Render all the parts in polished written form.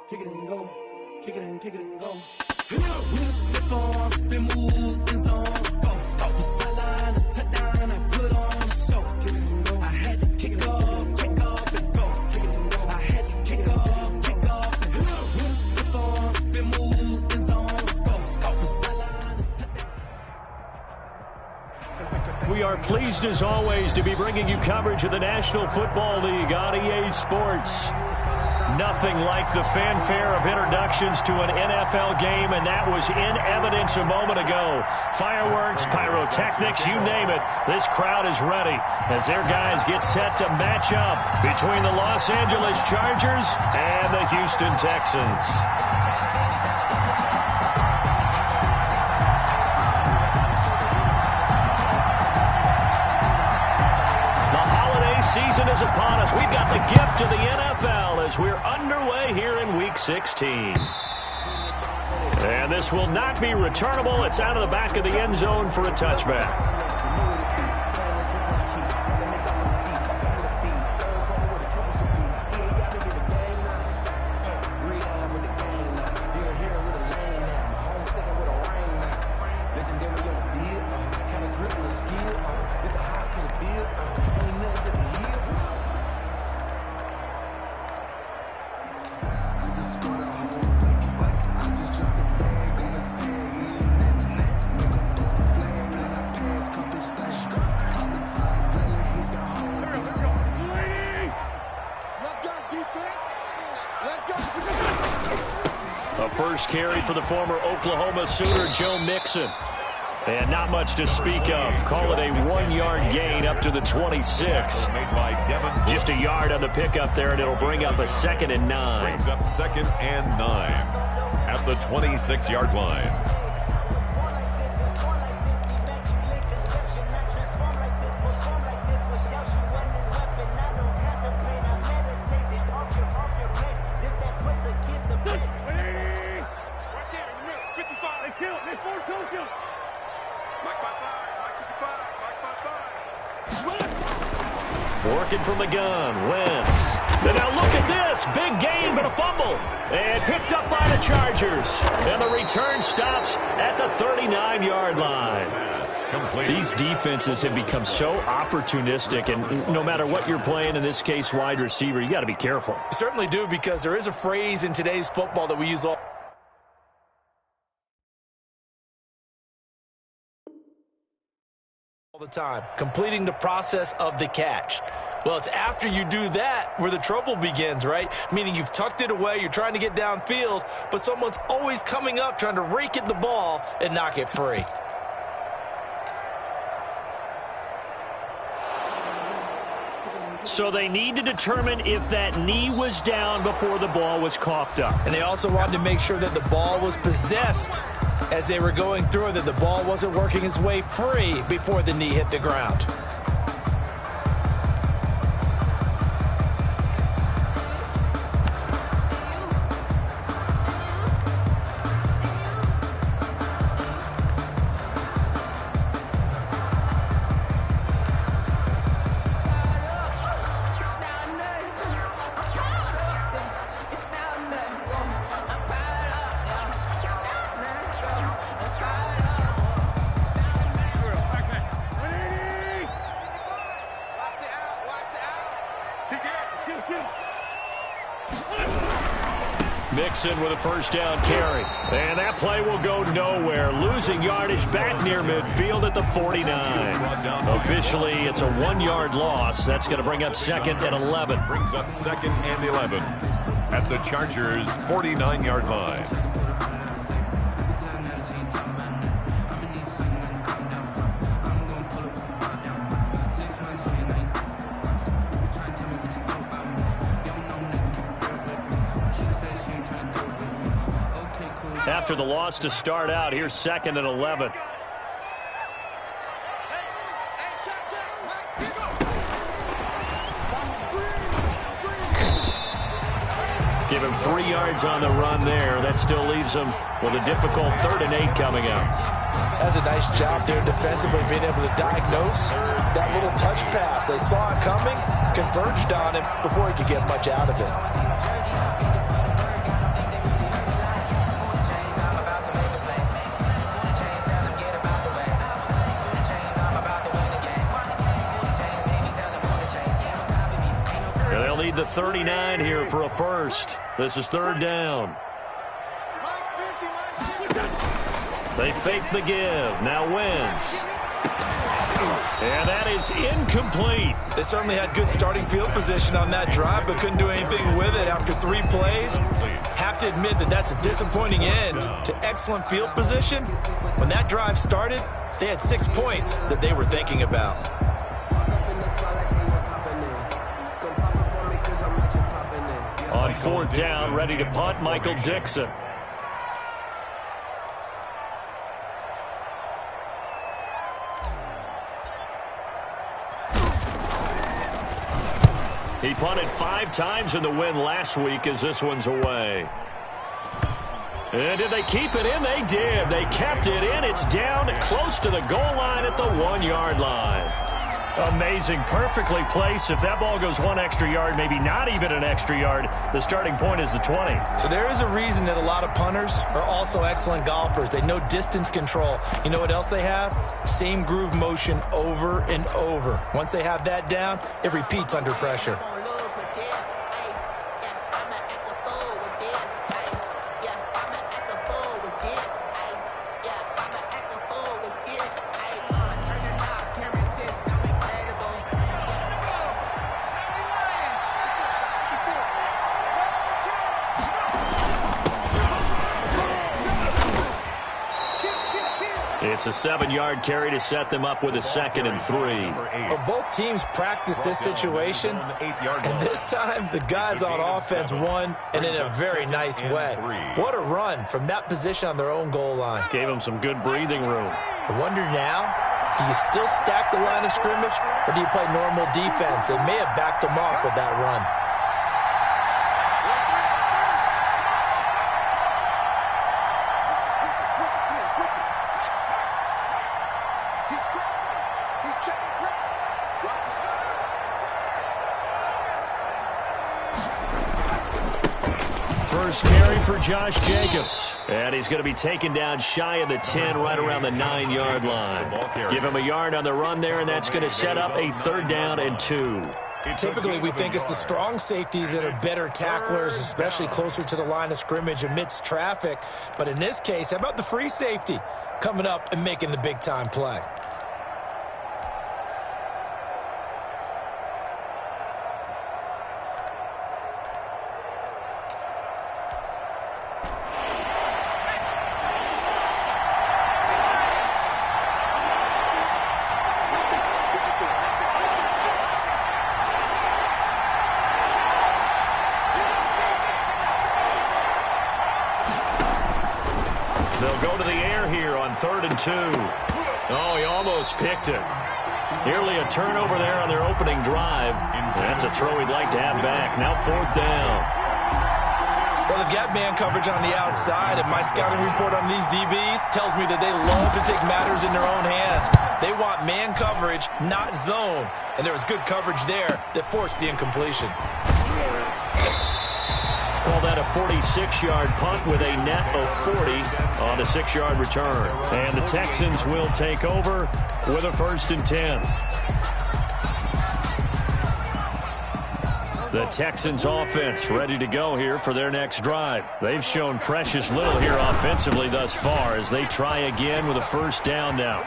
kick it and go, kick it and go. We'll step on, spin, move, in zone, score. From sideline to touchdown, I put on a show. Kick it and go. I had to kick off and go. Kick it and go. I had to kick off and go. We'll step on, spin, move, in zone, score. From sideline to touchdown. We are pleased as always to be bringing you coverage of the National Football League on EA Sports. Nothing like the fanfare of introductions to an NFL game, and that was in evidence a moment ago. Fireworks, pyrotechnics, you name it. This crowd is ready as their guys get set to match up between the Los Angeles Chargers and the Houston Texans. Season is upon us. We've got the gift of the NFL as we're underway here in Week 16. And this will not be returnable. It's out of the back of the end zone for a touchback. First carry for the former Oklahoma Sooner, Joe Mixon. And not much to speak of. Call it a 1-yard gain up to the 26. Just a yard on the pickup there, and it'll bring up a 2nd and 9. Brings up 2nd and 9 at the 26-yard line. Working from the gun, Wentz. And now look at this. Big gain, but a fumble. And picked up by the Chargers. And the return stops at the 39-yard line. These defenses have become so opportunistic, and no matter what you're playing, in this case wide receiver, you got to be careful. You certainly do, because there is a phrase in today's football that we use all the time: completing the process of the catch. Well, it's after you do that where the trouble begins, right? Meaning you've tucked it away, you're trying to get downfield, but someone's always coming up trying to rake at the ball and knock it free. So they need to determine if that knee was down before the ball was coughed up. And they also wanted to make sure that the ball was possessed as they were going through, that the ball wasn't working its way free before the knee hit the ground. Mixon with a first down carry. And that play will go nowhere. Losing yardage back near midfield at the 49. Officially, it's a 1-yard loss. That's going to bring up 2nd and 11. Brings up 2nd and 11 at the Chargers' 49-yard line. After the loss to start out, here's 2nd and 11. Give him 3 yards on the run there. That still leaves him with a difficult 3rd and 8 coming up. That's a nice job there defensively, being able to diagnose that little touch pass. They saw it coming, converged on him before he could get much out of it. lead the 39 here for a first. This is third down. They fake the give. Now Wentz. And that is incomplete. They certainly had good starting field position on that drive, but couldn't do anything with it after 3 plays. Have to admit that that's a disappointing end to excellent field position. When that drive started, they had 6 points that they were thinking about. On fourth down, ready to punt, Michael Dixon. He punted 5 times in the win last week as this one's away. And did they keep it in? They did. They kept it in. It's down close to the goal line at the 1-yard line. Amazing. Perfectly placed. If that ball goes 1 extra yard, maybe not even an extra yard, the starting point is the 20. So there is a reason that a lot of punters are also excellent golfers. They know distance control. You know what else they have? Same groove motion over and over. Once they have that down, it repeats under pressure. It's a 7-yard carry to set them up with a 2nd and 3. Well, both teams practice this situation, and this time the guys on offense won, and in a very nice way. What a run from that position on their own goal line. Gave them some good breathing room. I wonder now, do you still stack the line of scrimmage, or do you play normal defense? They may have backed them off with that run. First carry for Josh Jacobs. And he's going to be taken down shy of the 10, right around the 9-yard line. Give him a yard on the run there, and that's going to set up a 3rd down and 2. Typically, we think it's the strong safeties that are better tacklers, especially closer to the line of scrimmage amidst traffic. But in this case, how about the free safety coming up and making the big-time play? They'll go to the air here on 3rd and 2. Oh, he almost picked it. Nearly a turnover there on their opening drive. That's a throw he'd like to have back. Now 4th down. Well, they've got man coverage on the outside, and my scouting report on these DBs tells me that they love to take matters in their own hands. They want man coverage, not zone. And there was good coverage there that forced the incompletion. Call that a 46-yard punt with a net of 40 on a 6-yard return. And the Texans will take over with a 1st and 10. The Texans offense ready to go here for their next drive. They've shown precious little here offensively thus far as they try again with a 1st down now.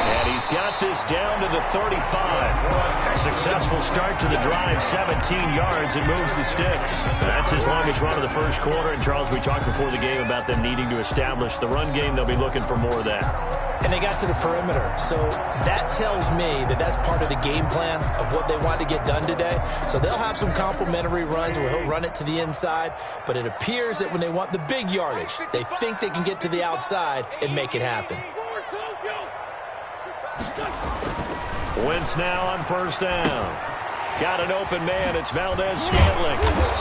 And he's got this down to the 35. Successful start to the drive, 17 yards, and moves the sticks. That's his longest run of the first quarter. And, Charles, we talked before the game about them needing to establish the run game. They'll be looking for more of that. And they got to the perimeter. So that tells me that that's part of the game plan of what they want to get done today. So they'll have some complementary runs where he'll run it to the inside. But it appears that when they want the big yardage, they think they can get to the outside and make it happen. Wentz now on 1st down. Got an open man. It's Valdez-Scantling.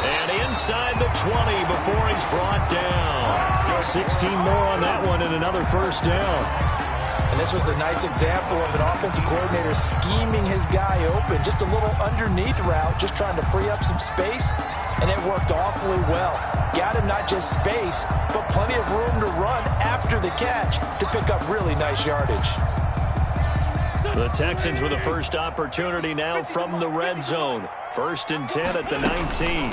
And inside the 20 before he's brought down. 16 more on that one and another 1st down. And this was a nice example of an offensive coordinator scheming his guy open. Just a little underneath route, just trying to free up some space. And it worked awfully well. Got him not just space, but plenty of room to run after the catch to pick up really nice yardage. The Texans with the first opportunity now from the red zone. 1st and 10 at the 19.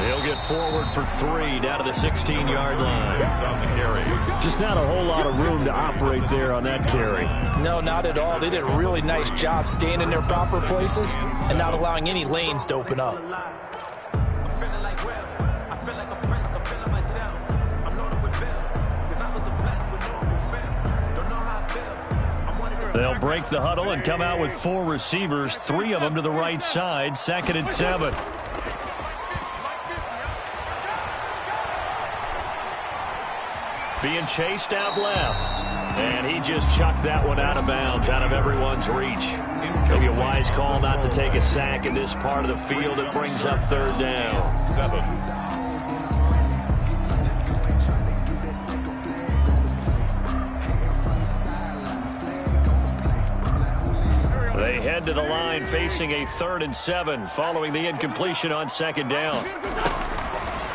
He'll get forward for 3 down to the 16-yard line. Just not a whole lot of room to operate there on that carry. No, not at all. They did a really nice job staying in their proper places and not allowing any lanes to open up. They'll break the huddle and come out with 4 receivers, 3 of them to the right side. 2nd and 7. Being chased out left. And he just chucked that one out of bounds, out of everyone's reach. Maybe a wise call not to take a sack in this part of the field. It brings up 3rd down. 7. They head to the line facing a 3rd and 7 following the incompletion on 2nd down.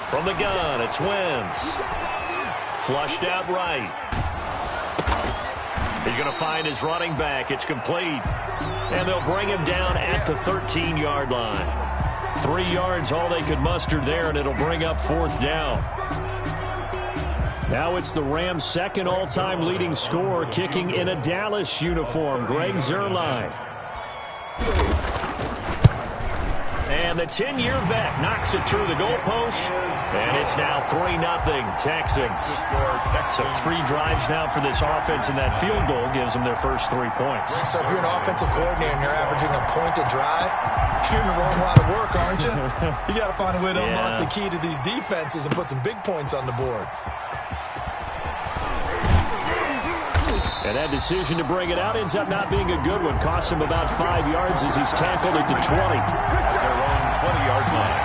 From the gun, it's Wentz. Flushed out right. He's going to find his running back. It's complete. And they'll bring him down at the 13-yard line. 3 yards all they could muster there, and it'll bring up 4th down. Now it's the Rams' 2nd all-time leading scorer kicking in a Dallas uniform, Greg Zuerlein. And the 10-year vet knocks it through the goalpost. And it's now 3-0 Texans. So 3 drives now for this offense, and that field goal gives them their first 3 points. So if you're an offensive coordinator and you're averaging a point a drive, you're in the wrong line of work, aren't you? You got to find a way to unlock the key to these defenses and put some big points on the board. And that decision to bring it out ends up not being a good one. Costs him about 5 yards as he's tackled at the 20. Their own 20-yard line.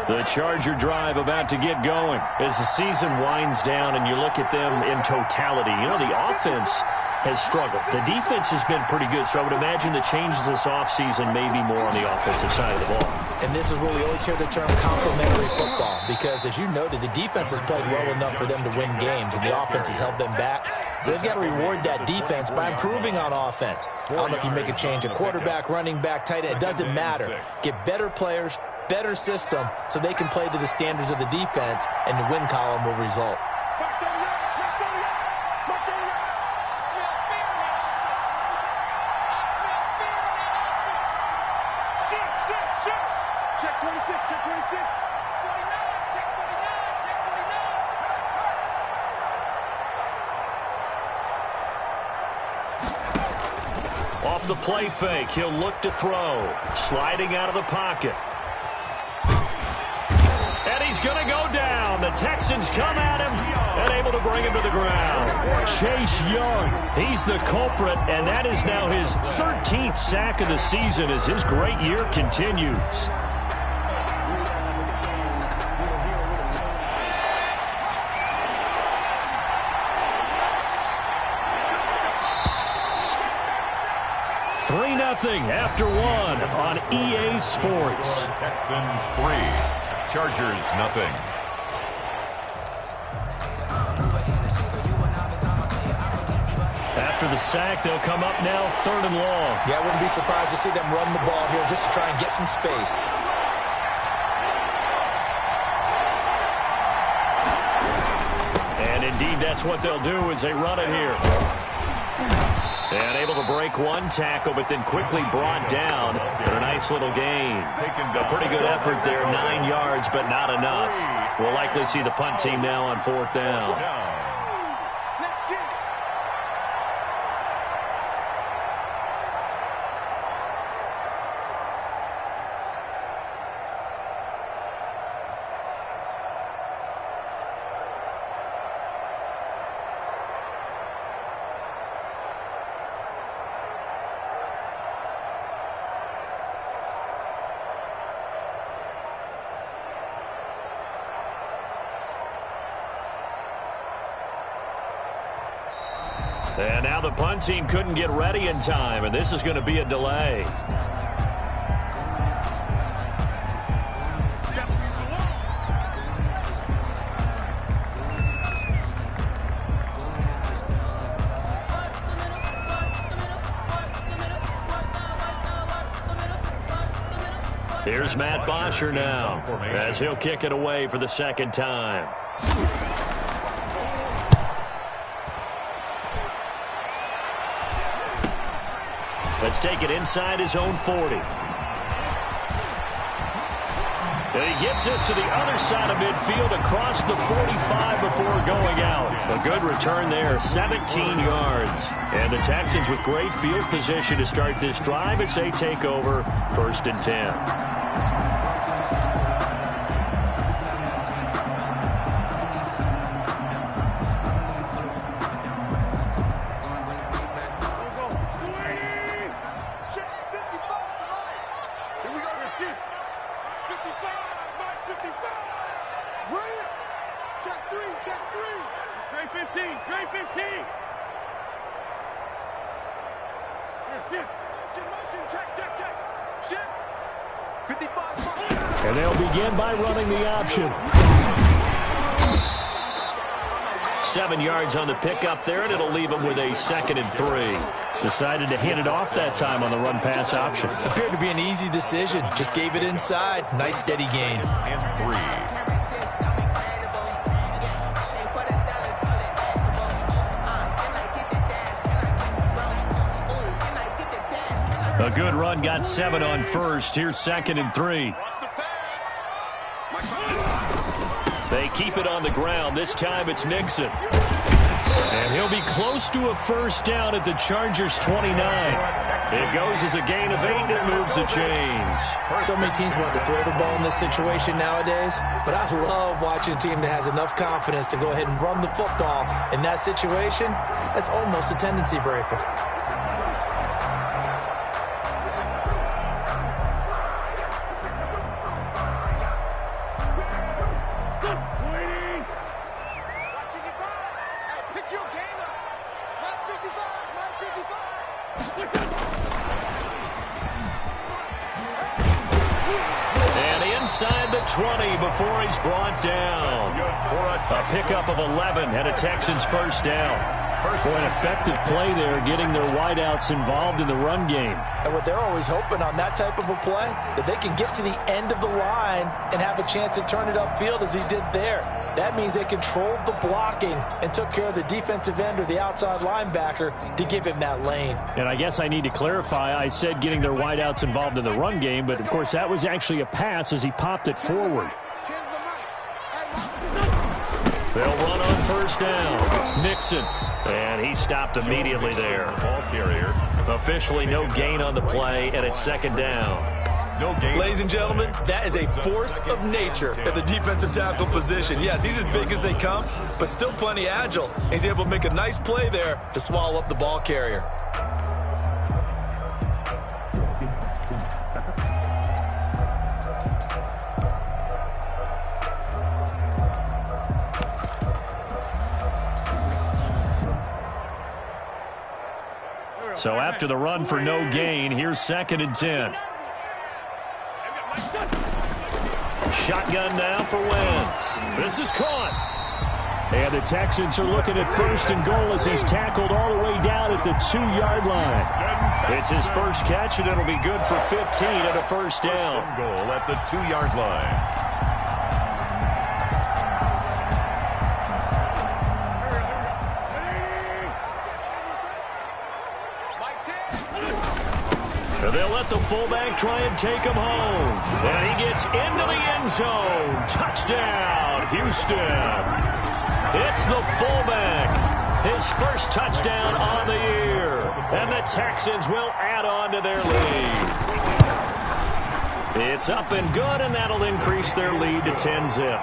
The Charger drive about to get going. As the season winds down and you look at them in totality, you know, the offense has struggled. The defense has been pretty good, so I would imagine the changes this offseason may be more on the offensive side of the ball. And this is where we always hear the term complementary football, because as you noted, the defense has played well enough for them to win games, and the offense has held them back. So they've got to reward that defense by improving on offense. I don't know if you make a change at quarterback, running back, tight end. It doesn't matter. Get better players, better system, so they can play to the standards of the defense, and the win column will result. Off the play fake, he'll look to throw. Sliding out of the pocket. And he's going to go down. The Texans come at him and able to bring him to the ground. Chase Young, he's the culprit, and that is now his 13th sack of the season as his great year continues. After 1 on EA Sports. Texans 3, Chargers 0. After the sack, they'll come up now 3rd and long. Yeah, I wouldn't be surprised to see them run the ball here just to try and get some space. And indeed, that's what they'll do as they run it here. And able to break 1 tackle, but then quickly brought down for a nice little gain. A pretty good effort there, 9 yards, but not enough. We'll likely see the punt team now on 4th down. And now the punt team couldn't get ready in time, and this is going to be a delay. Here's Matt Bosher now as he'll kick it away for the second time. Let's take it inside his own 40. And he gets this to the other side of midfield across the 45 before going out. A good return there, 17 yards. And the Texans with great field position to start this drive as they take over 1st and 10. And they'll begin by running the option. 7 yards on the pickup there, and it'll leave them with a 2nd and 3. Decided to hand it off that time on the run-pass option. Appeared to be an easy decision. Just gave it inside. Nice steady gain. And 3. A good run, got 7 on first. Here's 2nd and 3. They keep it on the ground. This time it's Nixon. And he'll be close to a first down at the Chargers' 29. It goes as a gain of 8 and moves the chains. So many teams want to throw the ball in this situation nowadays, but I love watching a team that has enough confidence to go ahead and run the football. In that situation, that's almost a tendency breaker. Inside the 20 before he's brought down. A pickup of 11 and a Texans first down. For an effective play there, getting their wideouts involved in the run game. And what they're always hoping on that type of a play, that they can get to the end of the line and have a chance to turn it upfield as he did there. That means they controlled the blocking and took care of the defensive end or the outside linebacker to give him that lane. And I guess I need to clarify, I said getting their wideouts involved in the run game, but of course that was actually a pass as he popped it forward. They'll run on first down. Nixon. And he stopped immediately there. Ball carrier. Officially no gain on the play, and it's 2nd down. No gain. Ladies and gentlemen, that is a force of nature at the defensive tackle position. Yes, he's as big as they come, but still plenty agile. He's able to make a nice play there to swallow up the ball carrier. So after the run for no gain, here's 2nd and 10. Shotgun now for Wentz. This is caught. And the Texans are looking at 1st and goal as he's tackled all the way down at the 2-yard line. It's his first catch, and it'll be good for 15 at a first down. Goal at the 2-yard line. They'll let the fullback try and take him home. And he gets into the end zone. Touchdown, Houston. It's the fullback. His first touchdown on the year. And the Texans will add on to their lead. It's up and good, and that'll increase their lead to 10-zip.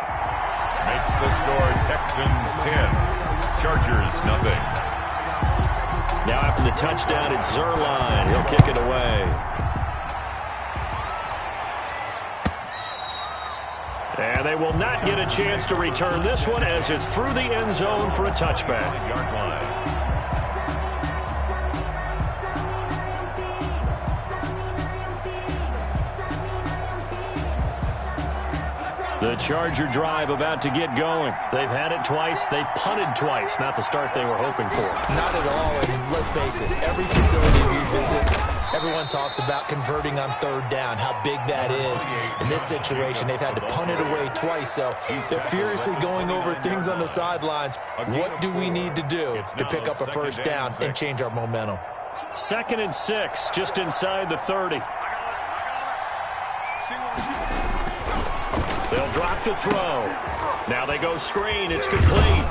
Makes the score Texans 10. Chargers nothing. Now after the touchdown, it's Zerline. He'll kick it away. And they will not get a chance to return this one as it's through the end zone for a touchback. Yard line. The Charger drive about to get going. They've had it twice. They've punted twice. Not the start they were hoping for. Not at all. And let's face it, every facility we visit, everyone talks about converting on third down, how big that is. In this situation, they've had to punt it away twice, so they're furiously going over things on the sidelines. What do we need to do to pick up a first down and change our momentum? 2nd and 6, just inside the 30. They'll drop to throw. Now they go screen. It's complete.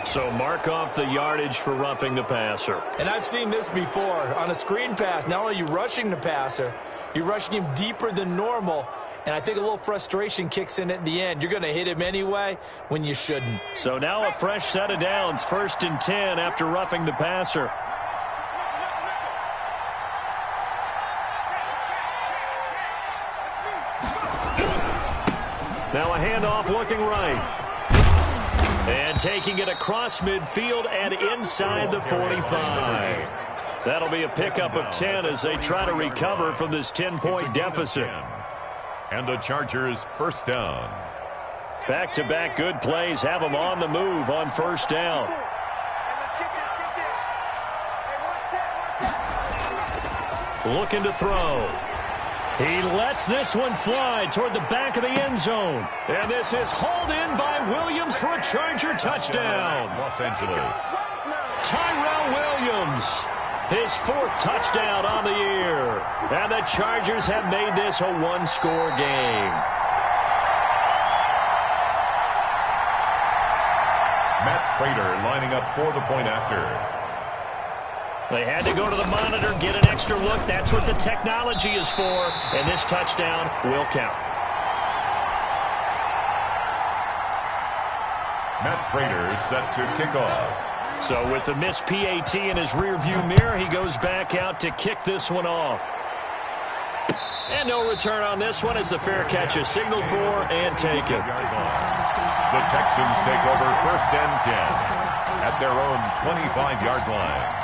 So mark off the yardage for roughing the passer. And I've seen this before. On a screen pass, not only are you rushing the passer, you're rushing him deeper than normal. And I think a little frustration kicks in at the end. You're going to hit him anyway when you shouldn't. So now a fresh set of downs. 1st and 10 after roughing the passer. Now a handoff looking right. And taking it across midfield and inside the 45. That'll be a pickup of 10 as they try to recover from this 10-point deficit. And the Chargers first down. Back-to-back good plays have them on the move on first down. Looking to throw. He lets this one fly toward the back of the end zone. And this is hauled in by Williams for a Charger touchdown. Los Angeles. Tyrell Williams, his 4th touchdown on the year. And the Chargers have made this a one-score game. Matt Prater lining up for the point after. They had to go to the monitor, get an extra look. That's what the technology is for. And this touchdown will count. Matt Prater set to kick off. So with the missed PAT in his rearview mirror, he goes back out to kick this one off. And no return on this one as the fair catch is signaled for and taken. The Texans take over 1st and 10 at their own 25-yard line.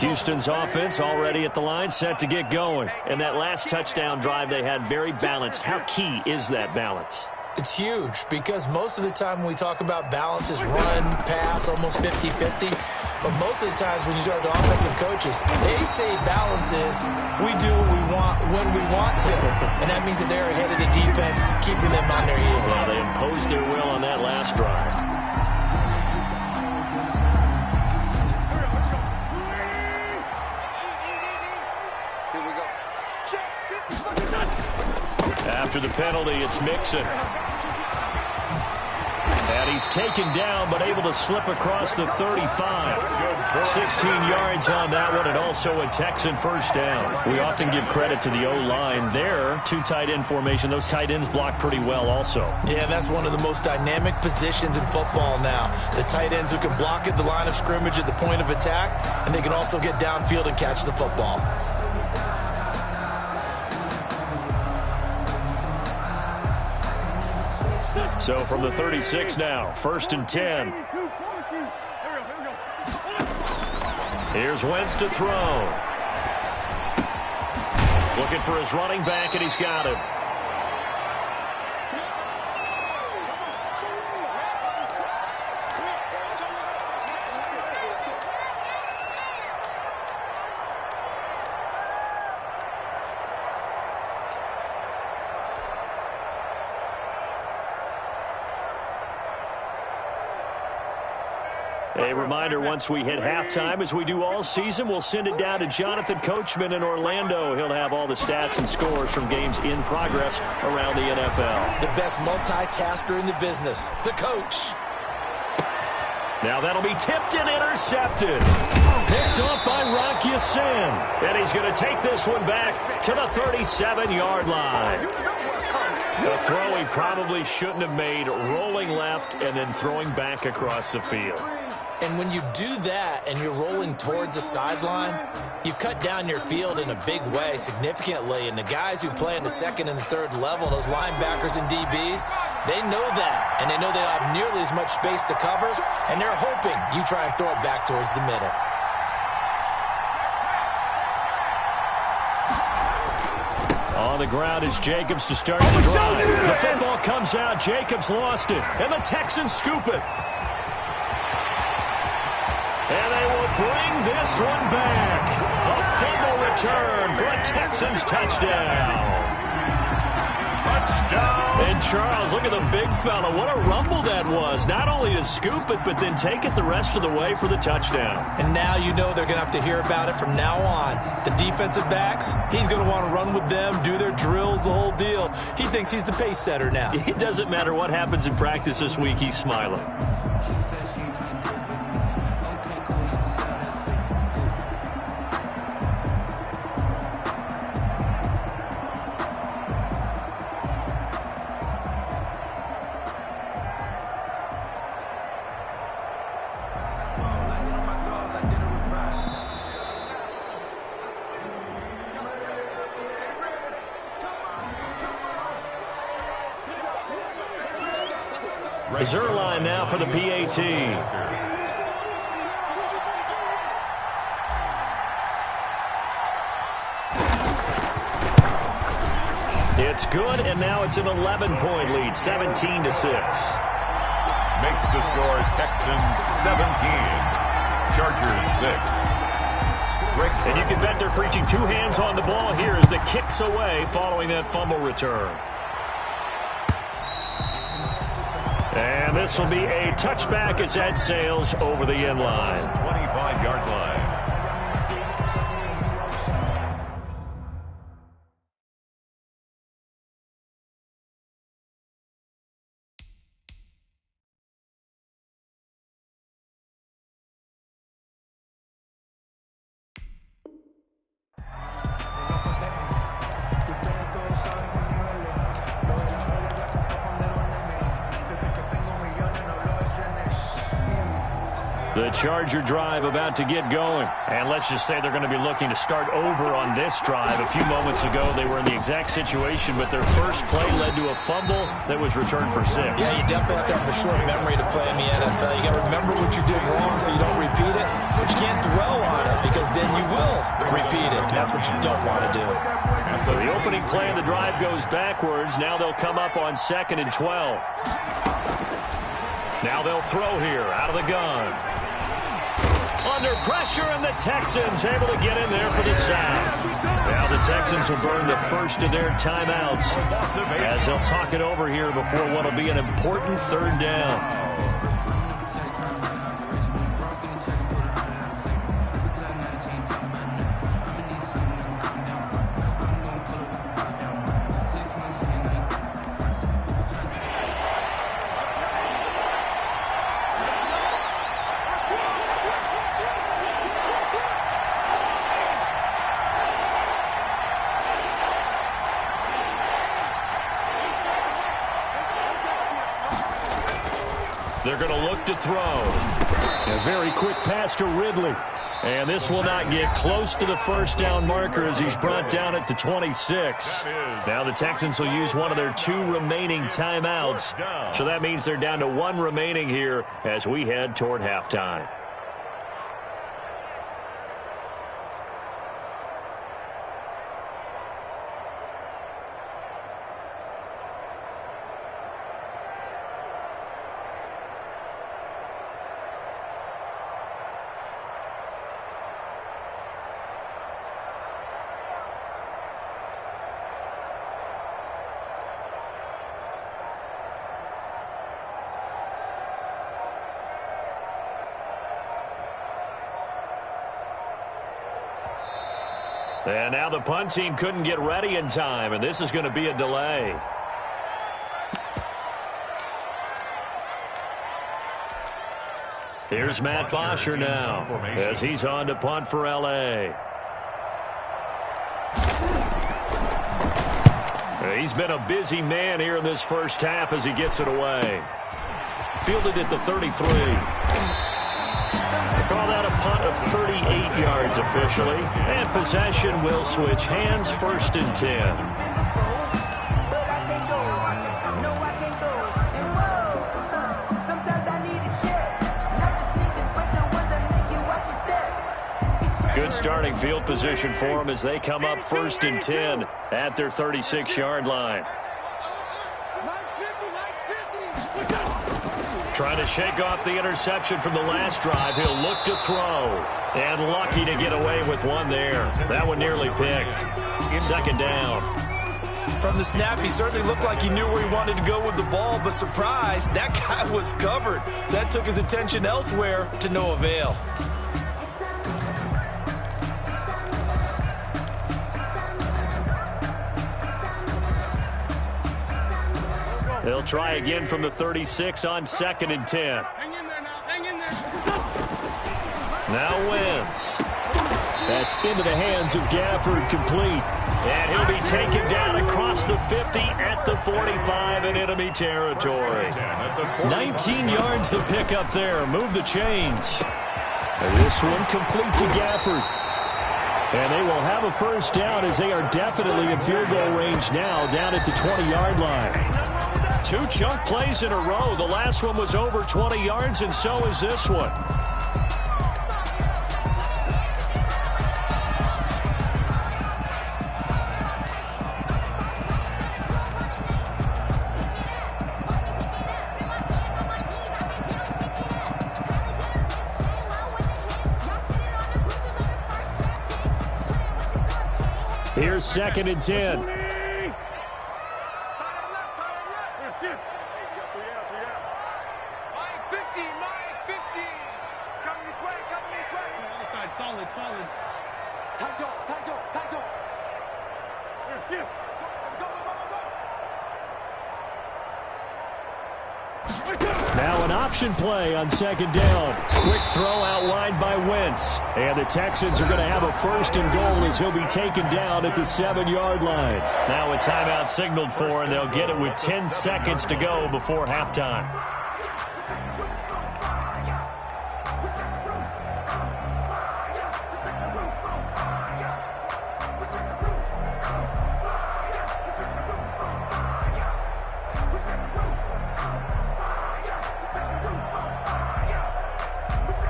Houston's offense already at the line, set to get going. And that last touchdown drive they had very balanced. How key is that balance? It's huge because most of the time when we talk about balance is run, pass, almost 50-50. But most of the times when you talk to offensive coaches, they say balance is we do what we want when we want to. And that means that they're ahead of the defense, keeping them on their heels. Well, they imposed their will on that last drive. After the penalty, it's Mixon. And he's taken down, but able to slip across the 35. 16 yards on that one, and also a Texan first down. We often give credit to the O-line there. 2 tight end formation. Those tight ends block pretty well also. Yeah, that's one of the most dynamic positions in football now. The tight ends who can block at the line of scrimmage at the point of attack, and they can also get downfield and catch the football. So from the 36 now, 1st and 10. Here's Wentz to throw. Looking for his running back, and he's got it. A reminder, once we hit halftime, as we do all season, we'll send it down to Jonathan Coachman in Orlando. He'll have all the stats and scores from games in progress around the NFL. The best multitasker in the business, the coach. Now that'll be tipped and intercepted. Picked off by Rock Ya-Sin. And he's going to take this one back to the 37-yard line. A throw he probably shouldn't have made, rolling left and then throwing back across the field. And when you do that and you're rolling towards the sideline, you cut down your field in a big way significantly. And the guys who play in the 2nd and the 3rd level, those linebackers and DBs, They know that, and they know they don't have nearly as much space to cover, and they're hoping you try and throw it back towards the middle. On the ground is Jacobs to start the drive. The football comes out. Jacobs lost it, and the Texans scoop it. And they will bring this one back. A fumble return for a Texans touchdown. And Charles, look at the big fella. What a rumble that was. Not only to scoop it, but then take it the rest of the way for the touchdown. And now you know they're going to have to hear about it from now on. The defensive backs, he's going to want to run with them, do their drills, the whole deal. He thinks he's the pace setter now. It doesn't matter what happens in practice this week. He's smiling. Zerline now for the PAT. It's good, and now it's an 11-point lead, 17-6. Makes the score Texans 17, Chargers 6. And you can bet they're preaching two hands on the ball here as the kick's away following that fumble return. And this will be a touchback as that sails over the end line. 25-yard line. The Charger drive about to get going. And let's just say they're going to be looking to start over on this drive. A few moments ago, they were in the exact situation, but their first play led to a fumble that was returned for 6. Yeah, you definitely have to have a short memory to play in the NFL. You got to remember what you did wrong so you don't repeat it, but you can't dwell on it because then you will repeat it, and that's what you don't want to do. So the opening play of the drive goes backwards. Now they'll come up on 2nd and 12. Now they'll throw here out of the gun. Under pressure, and the Texans able to get in there for the sack. Now the Texans will burn the first of their timeouts as they'll talk it over here before what will be an important 3rd down. They're going to look to throw. A very quick pass to Ridley. And this will not get close to the first down marker as he's brought down at the 26. Now the Texans will use one of their 2 remaining timeouts. So that means they're down to 1 remaining here as we head toward halftime. And now the punt team couldn't get ready in time, and this is going to be a delay. Here's Matt Bosher now as he's on to punt for L.A. He's been a busy man here in this first half as he gets it away. Fielded at the 33. Call that a punt of 38 yards officially. And possession will switch hands, 1st and 10. Good starting field position for them as they come up 1st and 10 at their 36-yard line. Trying to shake off the interception from the last drive. He'll look to throw. And lucky to get away with one there. That one nearly picked. 2nd down. From the snap, he certainly looked like he knew where he wanted to go with the ball, but surprise, that guy was covered. So that took his attention elsewhere to no avail. They'll try again from the 36 on 2nd and 10. Now wins. That's into the hands of Gafford, complete. And he'll be taken down across the 50 at the 45 in enemy territory. 19 yards the pickup there. Move the chains. And this one complete to Gafford. And they will have a 1st down as they are definitely in field goal range now down at the 20-yard line. 2 chunk plays in a row. The last one was over 20 yards, and so is this one. Here's 2nd and 10. Now an option play on 2nd down. Quick throw out wide by Wentz. And the Texans are going to have a 1st and goal as he'll be taken down at the 7-yard line. Now a timeout signaled for, and they'll get it with 10 seconds to go before halftime.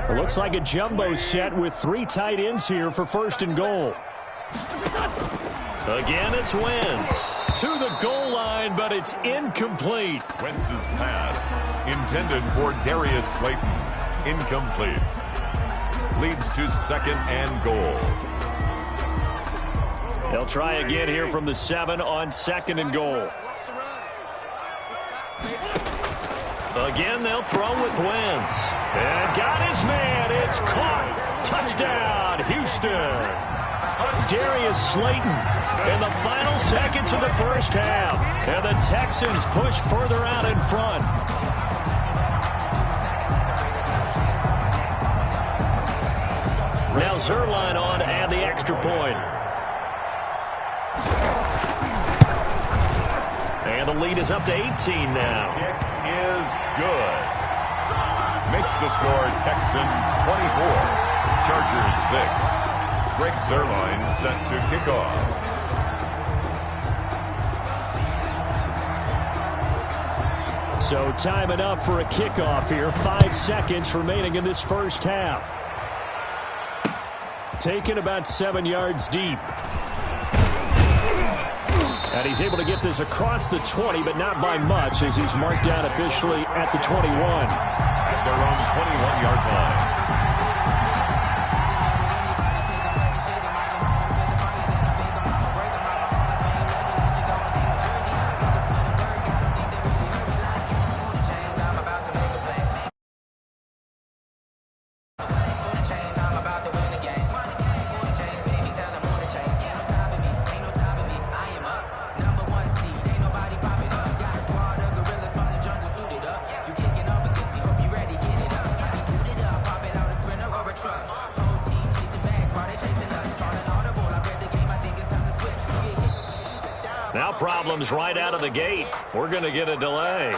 It looks like a jumbo set with 3 tight ends here for 1st and goal. Again, it's Wentz to the goal line, but it's incomplete. Wentz's pass intended for Darius Slayton. Incomplete. Leads to 2nd and goal. They'll try again here from the 7 on 2nd and goal. Again, they'll throw with Wentz. And got his man. It's caught. Touchdown, Houston. Darius Slayton in the final seconds of the 1st half. And the Texans push further out in front. Now Zerline on to add the extra point. And the lead is up to 18 now. Kick is good. Makes the score Texans 24, Chargers 6. Greg Zerline set to kick off. So time enough for a kickoff here. 5 seconds remaining in this 1st half. Taken about 7 yards deep. And he's able to get this across the 20, but not by much as he's marked down officially at the 21. At their own 21-yard line. Now problems right out of the gate. We're going to get a delay.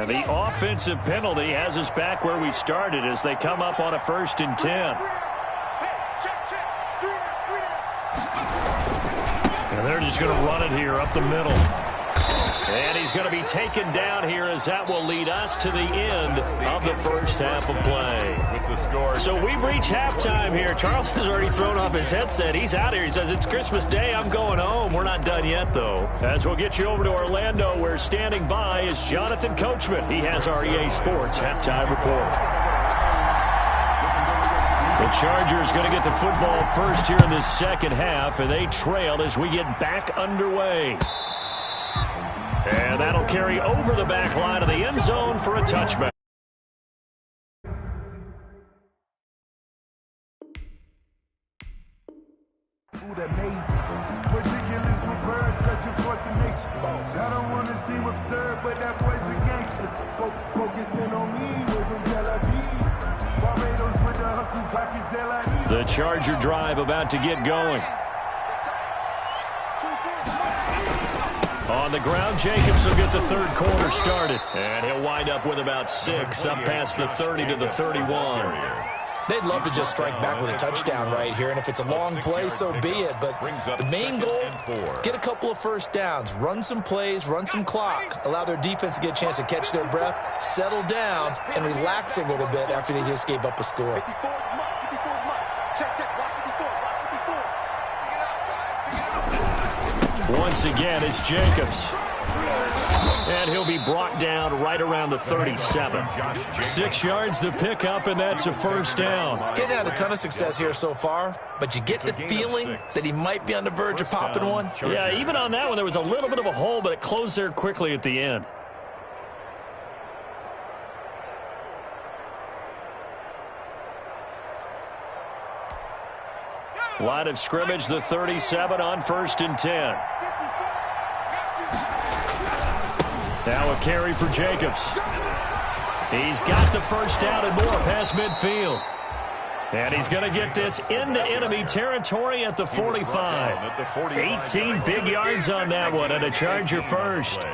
And the offensive penalty has us back where we started as they come up on a 1st and 10. And they're just going to run it here up the middle. And he's going to be taken down here as that will lead us to the end of the first half of play. So we've reached halftime here. Charles has already thrown off his headset. He's out here. He says, it's Christmas Day. I'm going home. We're not done yet, though. As we'll get you over to Orlando, where standing by is Jonathan Coachman. He has our EA Sports halftime report. The Chargers going to get the football first here in this second half, and they trail as we get back underway. And that'll carry over the back line of the end zone for a touchback. Amazing. Ridiculous reverse, such a force of nature. I don't want to seem absurd, but that boy's a gangster. Focusing on me, we're from Tel Aviv. Barbados with the hustle pockets, LIE. The Charger drive about to get going. On the ground, Jacobs will get the third quarter started. And he'll wind up with about 6, up past the 30 to the 31. They'd love to just strike back with a touchdown right here, and if it's a long play, so be it. But the main goal, get a couple of first downs, run some plays, run some clock, allow their defense to get a chance to catch their breath, settle down, and relax a little bit after they just gave up a score. Once again, it's Jacobs. And he'll be brought down right around the 37. 6 yards the pickup, and that's a first down. Getting had a ton of success here so far, but you get the feeling that he might be on the verge of popping one. Yeah, even on that one, there was a little bit of a hole, but it closed there quickly at the end. Line of scrimmage, the 37 on 1st and 10. Now a carry for Jacobs. He's got the first down and more past midfield. And he's going to get this into enemy territory at the 45. 18 big yards on that one, and a Charger first.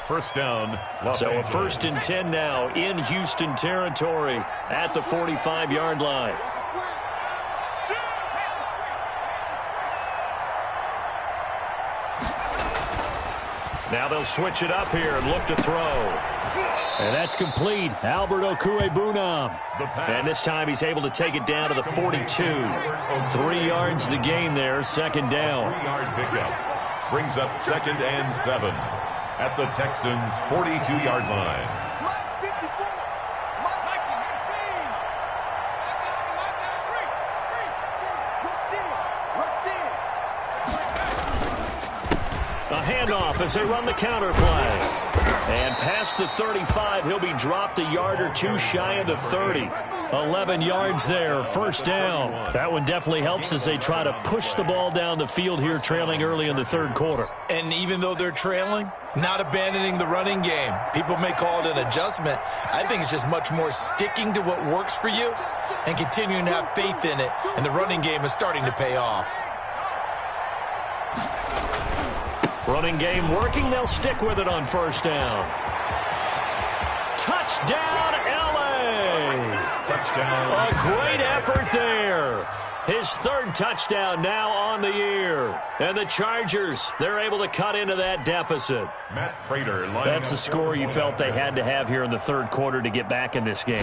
First down. So a 1st and 10 now in Houston territory at the 45-yard line. Now they'll switch it up here and look to throw. And that's complete. Albert Okwuegbunam. And this time he's able to take it down to the 42. 3 yards the gain there, second down. 3-yard pickup. Brings up 2nd and 7 at the Texans' 42-yard line. A handoff as they run the counter play. And past the 35, he'll be dropped a yard or two shy of the 30. 11 yards there, first down. That one definitely helps as they try to push the ball down the field here, trailing early in the third quarter. And even though they're trailing, not abandoning the running game. People may call it an adjustment. I think it's just much more sticking to what works for you and continuing to have faith in it. And the running game is starting to pay off. Running game working. They'll stick with it on first down. Touchdown, L.A. Touchdown. A great effort there. His third touchdown now on the year. And the Chargers, they're able to cut into that deficit. Matt Prater. That's the score you felt they had to have here in the third quarter to get back in this game.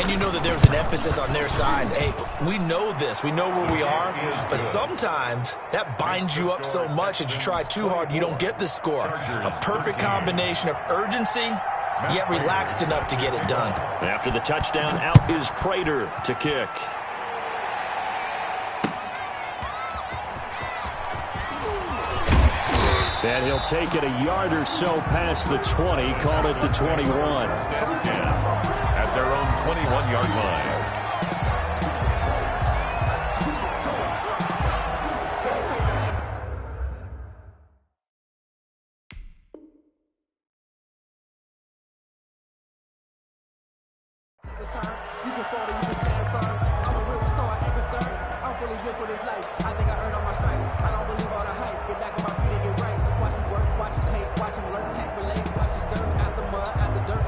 And you know that there's an emphasis on their side. Hey, we know this. We know where we are. But sometimes that binds you up so much that you try too hard, you don't get the score. A perfect combination of urgency, yet relaxed enough to get it done. After the touchdown, out is Prater to kick. And he'll take it a yard or so past the 20, call it the 21. At their own 21-yard line. Watch him learn, can't relate. Watch his skirt out the mud, out the dirt.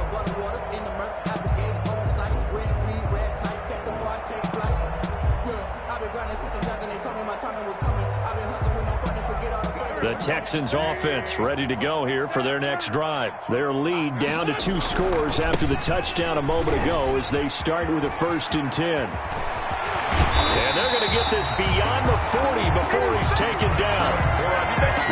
The Texans offense ready to go here for their next drive. Their lead down to 2 scores after the touchdown a moment ago as they start with a 1st and 10. And they're going to get this beyond the 40 before he's taken down.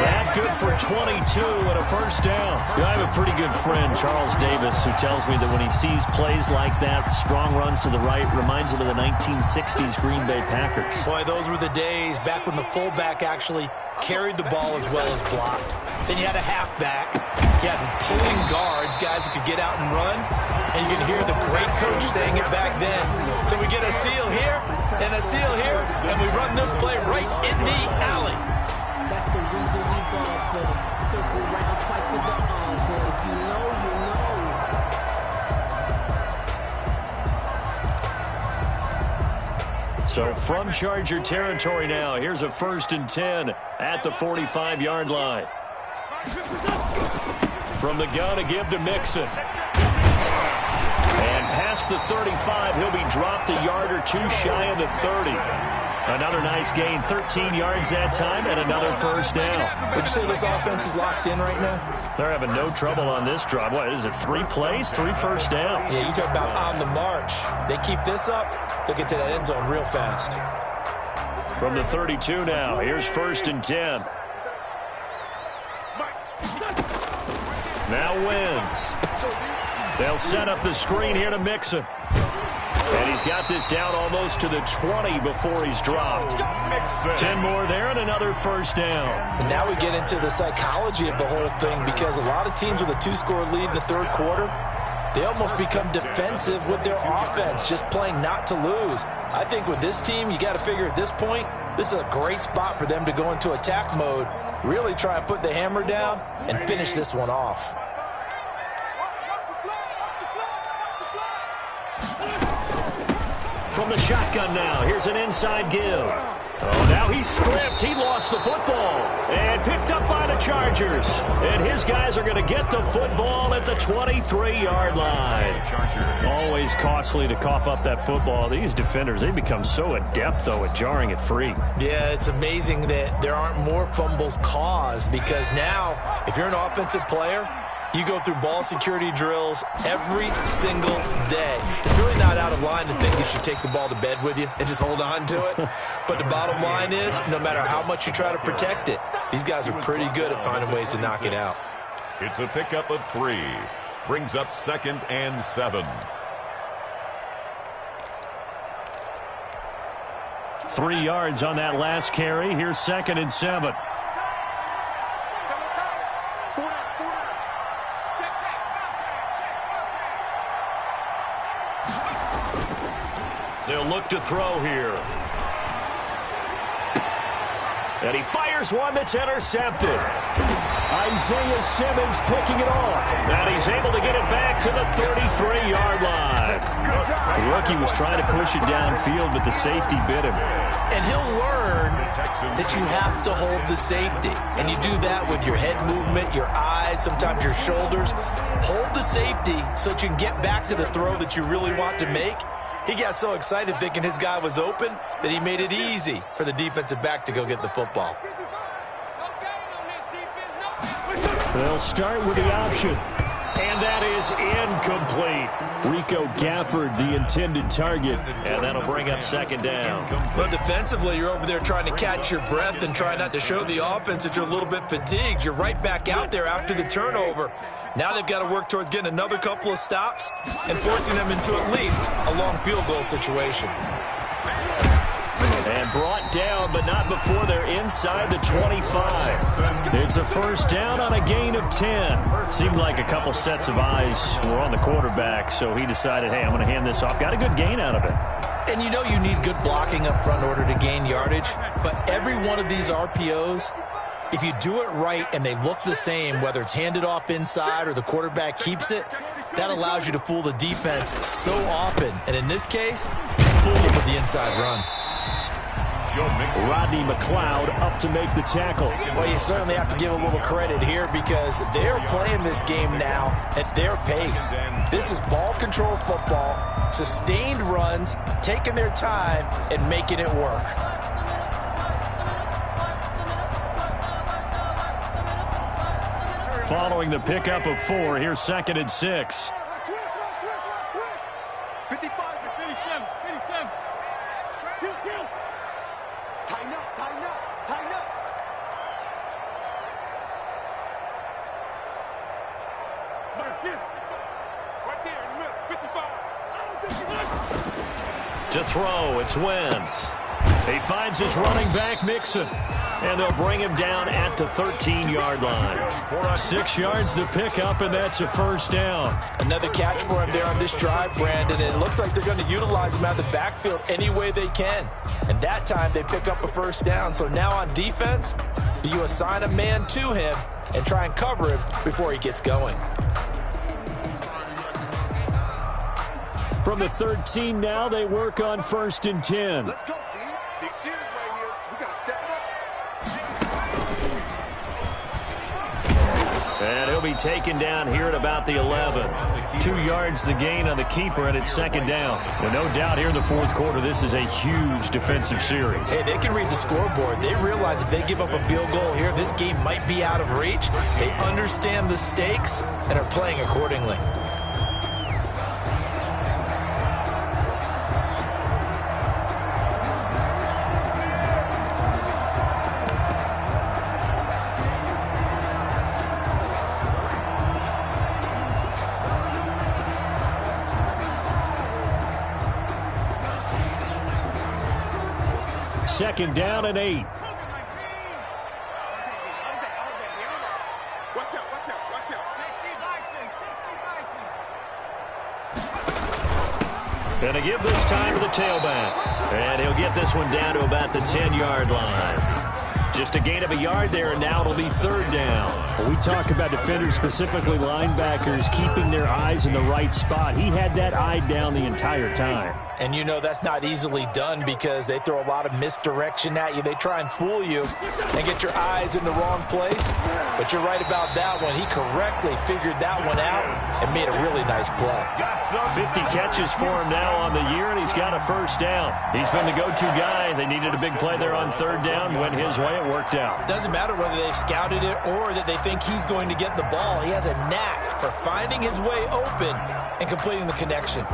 That good for 22 and a 1st down. I have a pretty good friend, Charles Davis, who tells me that when he sees plays like that, strong runs to the right, reminds him of the 1960s Green Bay Packers. Boy, those were the days back when the fullback actually carried the ball as well as blocked. Then you had a halfback. You had pulling guards, guys who could get out and run. And you can hear the great coach saying it back then. So we get a seal here and a seal here, and we run this play right in the alley. That's the reason we ball for them. Circle round twice for the encore. If you know, you know. So from Charger territory now, here's a 1st and 10 at the 45-yard line. From the gun, a give to Mixon. And past the 35, he'll be dropped a yard or 2 shy of the 30. Another nice gain, 13 yards that time, and another 1st down. Would you say this offense is locked in right now? They're having no trouble on this drive. What is it, 3 plays, 3 1st downs? Yeah, you talk about on the march. They keep this up, they'll get to that end zone real fast. From the 32 now, here's 1st and 10. Now Wentz. They'll set up the screen here to Mixon. And he's got this down almost to the 20 before he's dropped. 10 more there and another 1st down. And now we get into the psychology of the whole thing, because a lot of teams with a 2-score lead in the 3rd quarter, they almost become defensive with their offense, just playing not to lose. I think with this team, you got to figure at this point, this is a great spot for them to go into attack mode, really try and put the hammer down and finish this one off. From the shotgun now, here's an inside give. Oh, now he's stripped. He lost the football and picked up by the Chargers. And his guys are going to get the football at the 23-yard line. Always costly to cough up that football. These defenders, they become so adept, though, at jarring it free. Yeah, it's amazing that there aren't more fumbles caused, because now, if you're an offensive player, you go through ball security drills every single day. It's really not out of line to think you should take the ball to bed with you and just hold on to it. But the bottom line is, no matter how much you try to protect it, these guys are pretty good at finding ways to knock it out. It's a pickup of 3. Brings up 2nd and 7. 3 yards on that last carry. Here's 2nd and 7. They'll look to throw here. And he fires one that's intercepted. Isaiah Simmons picking it off. And he's able to get it back to the 33-yard line. The rookie was trying to push it downfield, but the safety bit him. And he'll learn that you have to hold the safety. And you do that with your head movement, your eyes, sometimes your shoulders. Hold the safety so that you can get back to the throw that you really want to make. He got so excited thinking his guy was open that he made it easy for the defensive back to go get the football. They'll start with the option. And that is incomplete. Rico Gafford, the intended target. And that'll bring up 2nd down. But defensively, you're over there trying to catch your breath and try not to show the offense that you're a little bit fatigued. You're right back out there after the turnover. Now they've got to work towards getting another couple of stops and forcing them into at least a long field goal situation. And brought down, but not before they're inside the 25. It's a 1st down on a gain of 10. Seemed like a couple sets of eyes were on the quarterback, so he decided, hey, I'm going to hand this off. Got a good gain out of it. And you know you need good blocking up front in order to gain yardage, but every one of these RPOs, if you do it right and they look the same, whether it's handed off inside or the quarterback keeps it, that allows you to fool the defense so often. And in this case, fool them with the inside run. Rodney McLeod up to make the tackle. Well, you certainly have to give a little credit here because they're playing this game now at their pace. This is ball control football, sustained runs, taking their time and making it work. following the pickup of 4. Here's 2nd and 6. 55, 57, 57. Tighten up, tighten up, tighten up. Right there in the middle, 55. To throw, it's Wentz. He finds his running back, Mixon. And they'll bring him down at the 13-yard line. 6 yards to pick up, and that's a first down. Another catch for him there on this drive, Brandon. And it looks like they're going to utilize him out of the backfield any way they can. And that time they pick up a first down. So now on defense, you assign a man to him and try and cover him before he gets going. From the 13 now, they work on 1st and 10. Let's go, D. Big series right here. We got to step it up. And he'll be taken down here at about the 11. 2 yards the gain on the keeper, and it's 2nd down. Well, no doubt here in the 4th quarter, this is a huge defensive series. Hey, they can read the scoreboard. They realize if they give up a field goal here, this game might be out of reach. They understand the stakes and are playing accordingly. Second down and 8. Watch out, watch out, watch out. 60 Bison, 60 Bison. Going to give this time to the tailback. And he'll get this one down to about the 10-yard line. Just a gain of a yard there, and now it'll be 3rd down. Well, we talk about defenders, specifically linebackers, keeping their eyes in the right spot. He had that eye down the entire time. And you know that's not easily done because they throw a lot of misdirection at you. They try and fool you and get your eyes in the wrong place. But you're right about that one. He correctly figured that one out and made a really nice play. 50 catches for him now on the year, and he's got a first down. He's been the go-to guy. They needed a big play there on 3rd down. Went his way. It worked out. Doesn't matter whether they scouted it or that they think he's going to get the ball. He has a knack for finding his way open and completing the connection.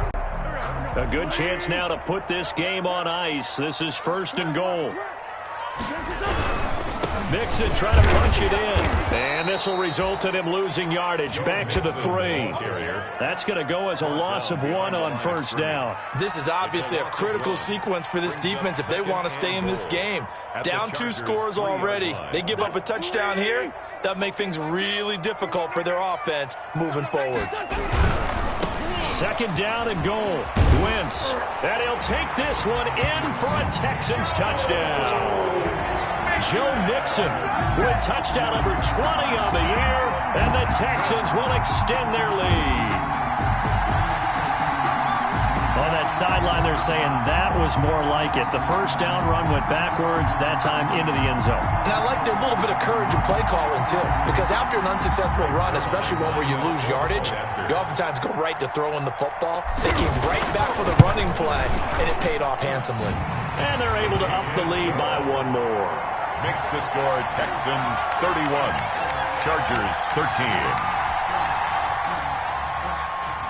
A good chance now to put this game on ice. This is 1st and goal. Mixon trying to punch it in. And this will result in him losing yardage. Back to the 3. That's going to go as a loss of 1 on 1st down. This is obviously a critical sequence for this defense if they want to stay in this game. Down 2 scores already. They give up a touchdown here. That'll make things really difficult for their offense moving forward. 2nd down and goal. Wentz. And he'll take this one in for a Texans touchdown. Joe Mixon with touchdown number 20 on the year, and the Texans will extend their lead. On that sideline, they're saying that was more like it. The first down run went backwards, that time into the end zone. And I like their little bit of courage in play calling, too, because after an unsuccessful run, especially one where you lose yardage, you oftentimes go right to throwing the football. They came right back for the running play, and it paid off handsomely. And they're able to up the lead by 1 more. Makes the score Texans 31, Chargers 13.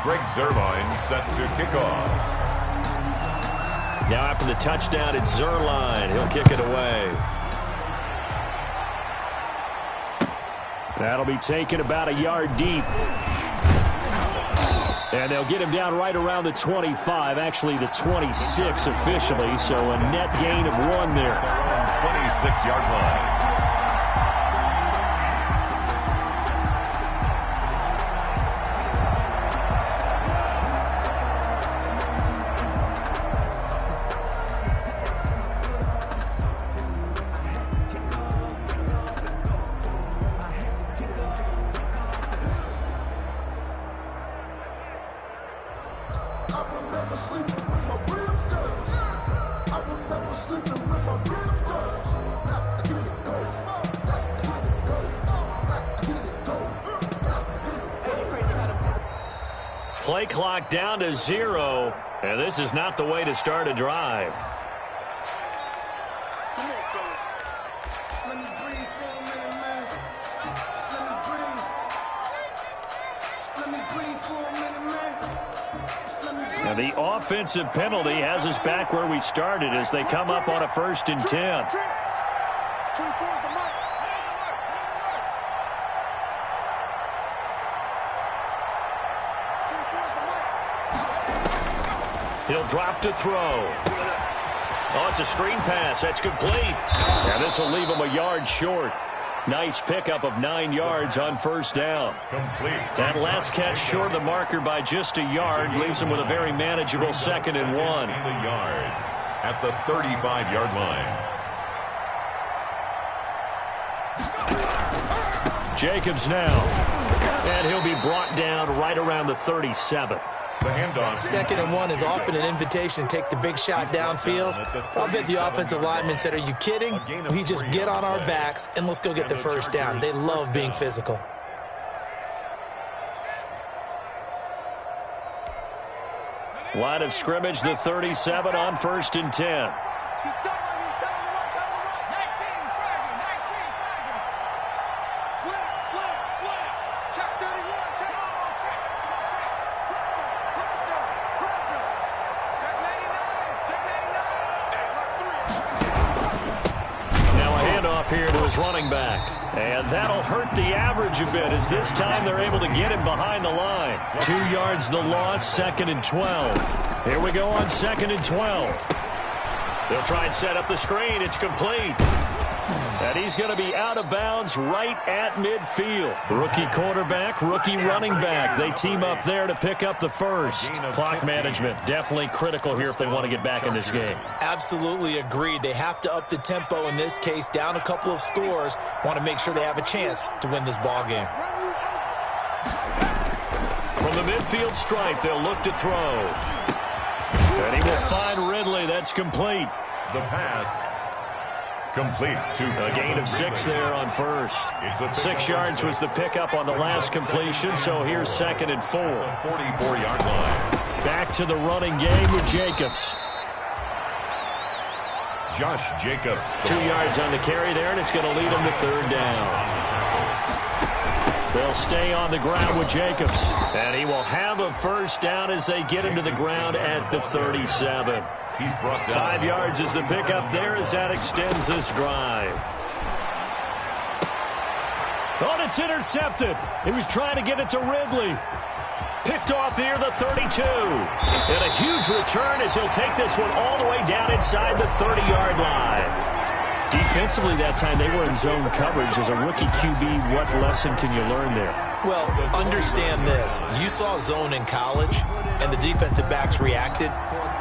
Greg Zuerlein set to kick off. Now after the touchdown, it's Zuerlein. He'll kick it away. That'll be taken about a yard deep. And they'll get him down right around the 25, actually the 26 officially, so a net gain of 1 there. 26-yard line. Play clock down to 0, and this is not the way to start a drive. Come on, fellas. Let me breathe for a minute, man. Just let me breathe. And the offensive penalty has us back where we started as they come up on a 1st and 10. He'll drop to throw. Oh, it's a screen pass. That's complete. And this will leave him a yard short. Nice pickup of 9 yards on 1st down. Complete. That last catch short of the marker by just a yard leaves him with a very manageable 2nd and 1. In the yard at the 35-yard line. Jacobs now. And he'll be brought down right around the 37. The handoff. 2nd and 1 is often an invitation to take the big shot downfield. I'll bet the offensive lineman said, "Are you kidding? We just get on our backs and let's go get the 1st down." They love being physical. Line of scrimmage, the 37 on 1st and 10. Here to his running back. And that'll hurt the average a bit as this time they're able to get him behind the line. 2 yards the loss, 2nd and 12. Here we go on 2nd and 12. They'll try and set up the screen. It's complete. And he's going to be out of bounds right at midfield. Rookie quarterback, rookie running back. They team up there to pick up the 1st. Clock management definitely critical here if they want to get back in this game. Absolutely agreed. They have to up the tempo in this case, down a couple of scores. Want to make sure they have a chance to win this ball game. From the midfield stripe, they'll look to throw. And he will find Ridley. That's complete. The pass. Complete to a gain of 6 there on 1st. 6 yards was the pickup on the last completion, so here's 2nd and 4. 44-yard line. Back to the running game with Jacobs. Josh Jacobs. 2 yards on the carry there, and it's going to lead him to 3rd down. They'll stay on the ground with Jacobs, and he will have a 1st down as they get him to the ground at the 37. He's brought down. 5 yards is the pickup there as that extends this drive. Oh, and it's intercepted. He was trying to get it to Ridley. Picked off near the 32. And a huge return as he'll take this one all the way down inside the 30-yard line. Defensively that time, they were in zone coverage. As a rookie QB, what lesson can you learn there? Well, understand this. You saw zone in college, and the defensive backs reacted,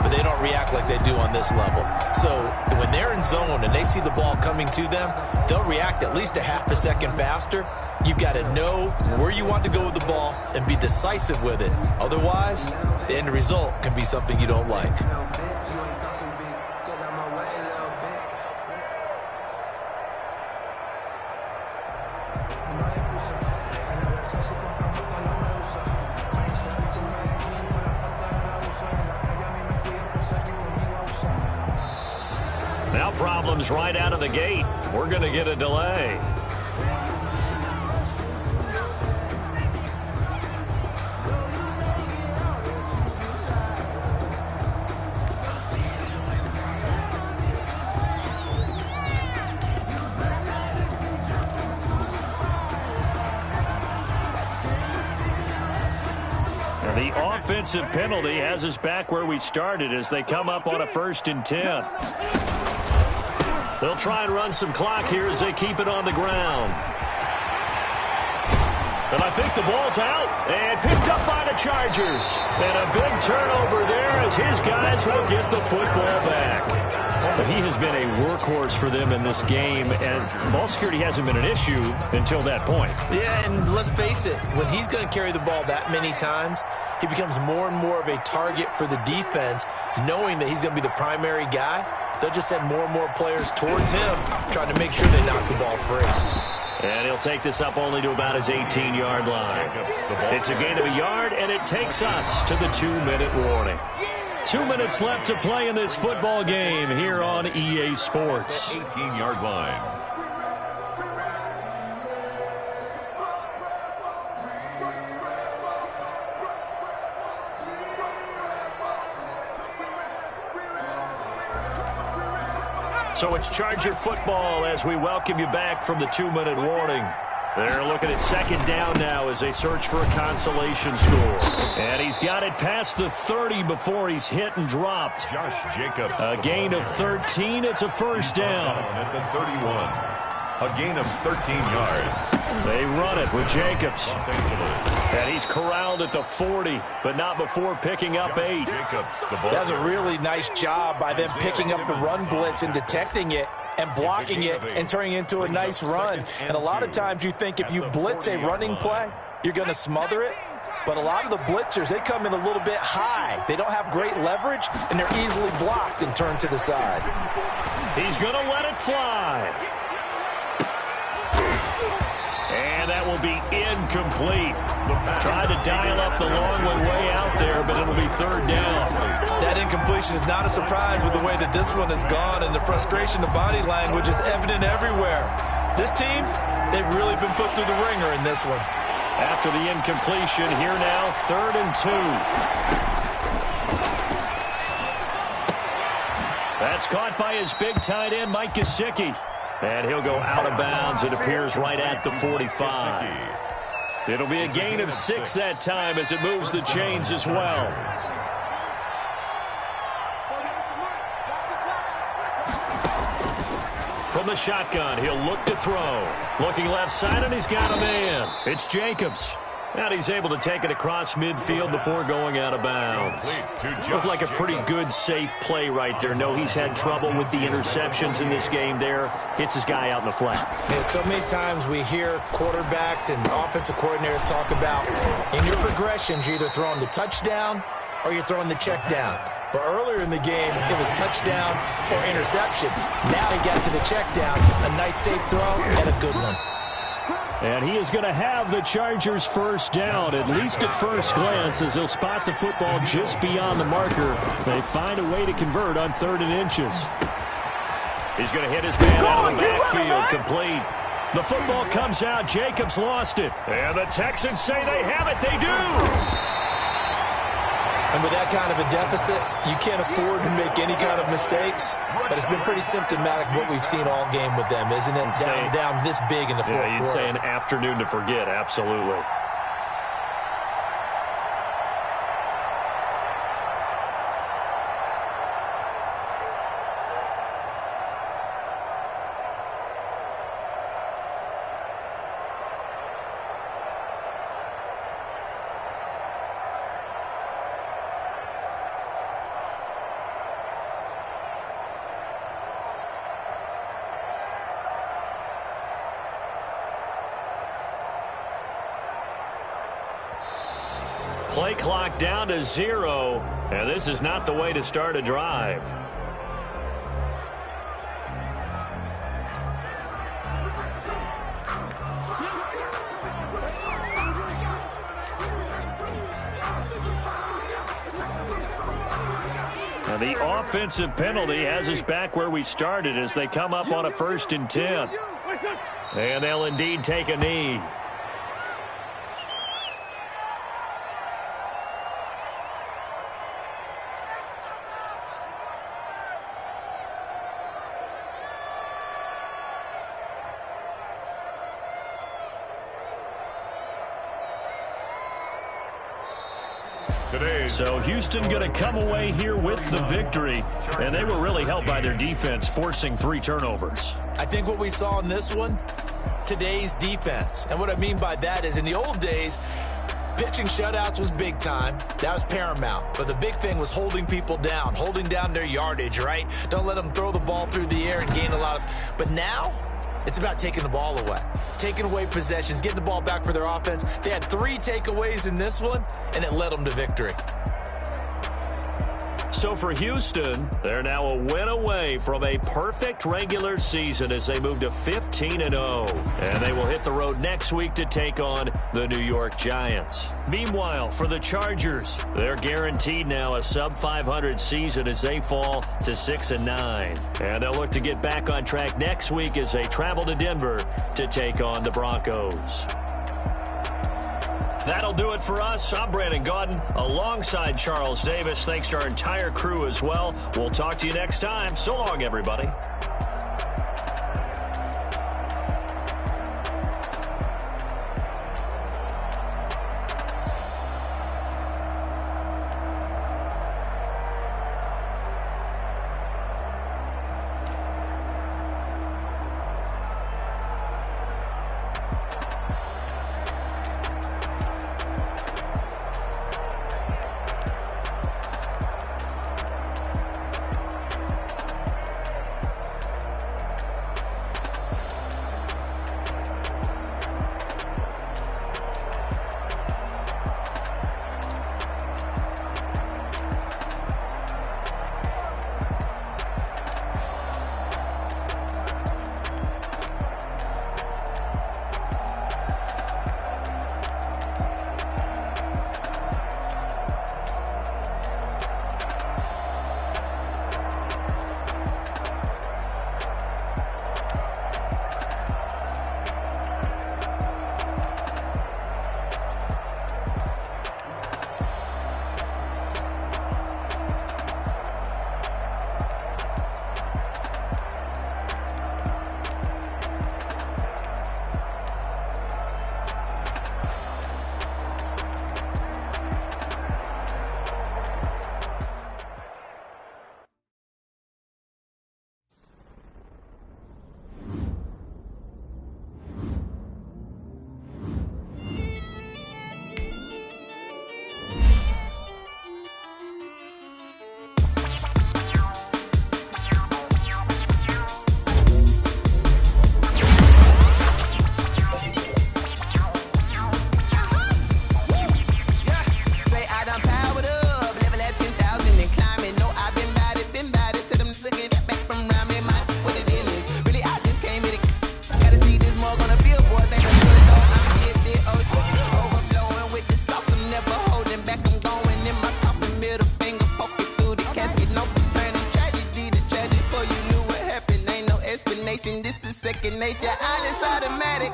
but they don't react like they do on this level. So when they're in zone and they see the ball coming to them, they'll react at least a half a second faster. You've got to know where you want to go with the ball and be decisive with it. Otherwise, the end result can be something you don't like. Now problems right out of the gate. We're going to get a delay. The offensive penalty has us back where we started as they come up on a 1st and 10. They'll try and run some clock here as they keep it on the ground. And I think the ball's out and picked up by the Chargers. And a big turnover there as his guys will get the football back. But he has been a workhorse for them in this game, and ball security hasn't been an issue until that point. Yeah, and let's face it, when he's going to carry the ball that many times, he becomes more and more of a target for the defense, knowing that he's going to be the primary guy. They'll just send more and more players towards him, trying to make sure they knock the ball free. And he'll take this up only to about his 18-yard line. It's a gain of a yard, and it takes us to the 2-minute warning. 2 minutes left to play in this football game here on EA Sports. 18-yard line. So it's Charger football as we welcome you back from the 2-minute warning. They're looking at second down now as they search for a consolation score. And he's got it past the 30 before he's hit and dropped. Josh Jacobs. A gain of 13. It's a first down. At the 31. A gain of 13 yards. They run it with Jacobs. Los Angeles. And he's corralled at the 40, but not before picking up 8. Jacobs, the ball. That's a really nice job by them picking up the run blitz and detecting it and blocking it and turning it into a nice run. And a lot of times you think if you blitz a running play, you're going to smother it. But a lot of the blitzers, they come in a little bit high. They don't have great leverage, and they're easily blocked and turned to the side. He's going to let it fly. And that will be incomplete. Tried to dial up the long way out there, but it'll be third down. That incompletion is not a surprise with the way that this one has gone, and the frustration of body language is evident everywhere. This team, they've really been put through the ringer in this one. After the incompletion, here now, 3rd and 2. That's caught by his big tight end, Mike Gesicki. And he'll go out of bounds. It appears right at the 45. It'll be a gain of 6 that time as it moves the chains as well. From the shotgun, he'll look to throw. Looking left side, and he's got a man. It's Jacobs. And he's able to take it across midfield before going out of bounds. Looked like a pretty good, safe play right there. No, he's had trouble with the interceptions in this game there. Hits his guy out in the flat. Yeah, so many times we hear quarterbacks and offensive coordinators talk about in your progressions, you're either throwing the touchdown or you're throwing the check down. But earlier in the game, it was touchdown or interception. Now he got to the check down. A nice safe throw and a good one. And he is going to have the Chargers first down, at least at first glance, as he'll spot the football just beyond the marker. They find a way to convert on 3rd and inches. He's going to hit his man out of the backfield, complete. The football comes out. Jacobs lost it. And the Texans say they have it. They do. And with that kind of a deficit, you can't afford to make any kind of mistakes. But it's been pretty symptomatic of what we've seen all game with them, isn't it? Down this big in the fourth quarter. Yeah, you'd say an afternoon to forget, absolutely. Play clock down to 0, and this is not the way to start a drive. Now the offensive penalty has us back where we started as they come up on a 1st and 10. And they'll indeed take a knee. So Houston going to come away here with the victory, and they were really helped by their defense, forcing 3 turnovers. I think what we saw in this one, today's defense. And what I mean by that is in the old days, pitching shutouts was big time. That was paramount. But the big thing was holding people down, holding down their yardage, right? Don't let them throw the ball through the air and gain a lot of... But now, it's about taking the ball away. Taking away possessions, getting the ball back for their offense. They had 3 takeaways in this one, and it led them to victory. So for Houston, they're now a win away from a perfect regular season as they move to 15-0. And they will hit the road next week to take on the New York Giants. Meanwhile, for the Chargers, they're guaranteed now a sub-500 season as they fall to 6-9. And they'll look to get back on track next week as they travel to Denver to take on the Broncos. That'll do it for us. I'm Brandon Gaudin alongside Charles Davis. Thanks to our entire crew as well. We'll talk to you next time. So long, everybody. destination. This is second nature. All is automatic.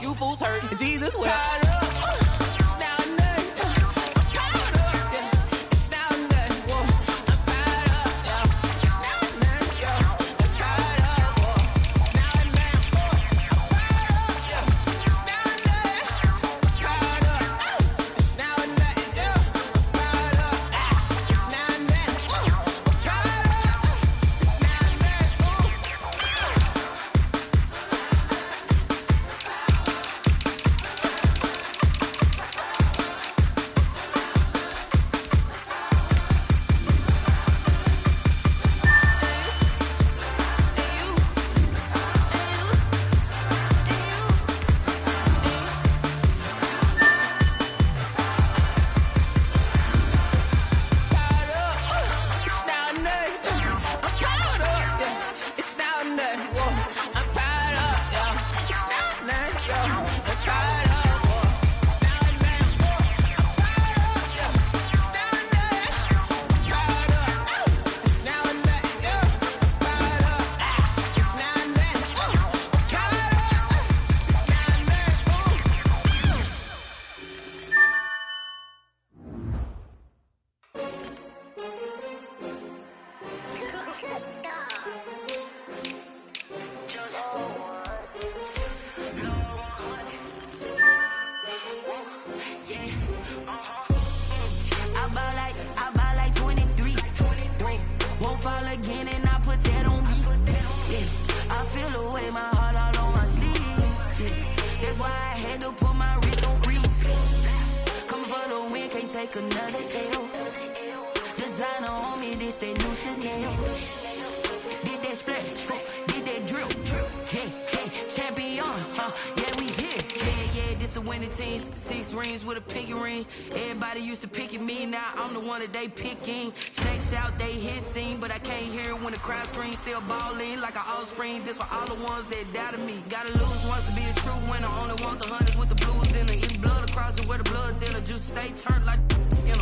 You fools hurt. Jesus will. Another L. Designer on me, this that new Chanel. Did that splash, did that drill. Yeah, champion, yeah, we here. Yeah, this the winning team. 6 rings with a pinky ring. Everybody used to pick at me, now I'm the one that they picking. Snakes out, they hit scene, but I can't hear it when the crowd screams. Still balling like an offspring. This for all the ones that doubted me. Gotta lose once to be a true winner. Only want the hundreds with the blues in it. Eat blood across it where the blood thinner. Juice stay turned like.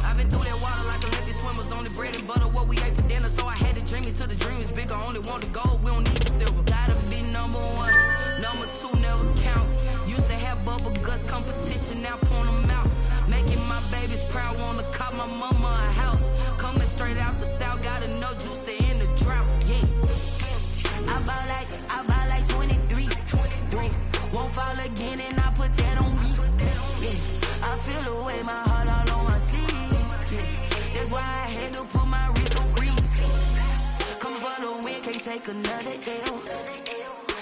I've been through that water like Olympic swimmers. Only bread and butter, what we ate for dinner. So I had to dream it till the dream is bigger. Only want the gold, we don't need the silver. Gotta be number 1, number 2 never count. Used to have bubble guts competition, now point them out. Making my babies proud, wanna cop my mama a house. Coming straight out the south, gotta know juice to end the drought. Yeah, I bought like 23. Won't fall again and I put that on me. Yeah, I feel the way my heart all on my sleeve. Yeah, that's why I had to put my wrist on freeze. Coming for the win, can't take another L.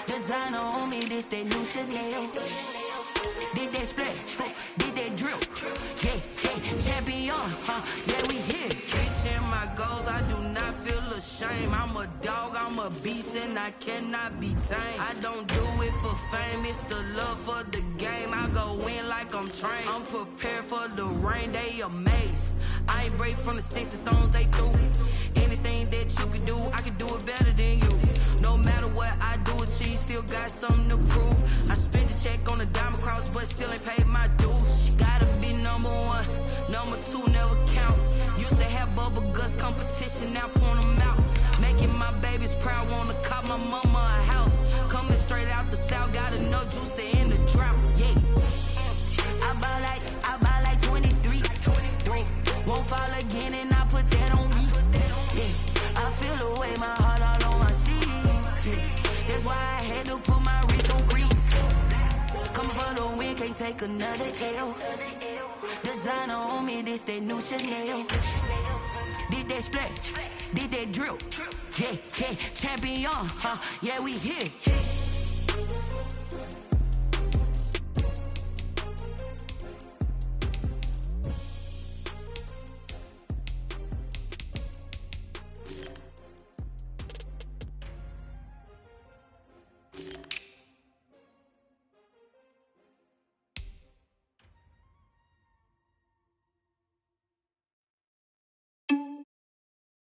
Designer on me, this that new Chanel. Did that splash, did that drill. Yeah, champion, yeah, we here. Reaching my goals, I do not feel ashamed. I'm a dog, I'm a beast, and I cannot be tamed. I don't do it for fame, it's the love for the game. I go in like I'm trained. I'm prepared for the rain, they amazed. I ain't break from the sticks and stones they threw. Anything that you can do, I can do it better than you. No matter what I do, achieve, still got something to prove. I spent the check on the diamond cross, but still ain't paid my dues. Gotta be number 1, number 2 never count. Used to have bubble guts competition, now point them out. Making my babies proud, wanna cop my mama a house. Coming straight out the south, gotta know juice to end the drought. Yeah, I bought like 23. Won't fall again and I put that on me. Yeah, I feel the way my heart all on my sleeve. Yeah, that's why I had to put my wrist on freeze. Coming for the win, can't take another L. Designer on me, this that new Chanel. Did that splash, Did that drill. Yeah, yeah, champion, yeah, we here.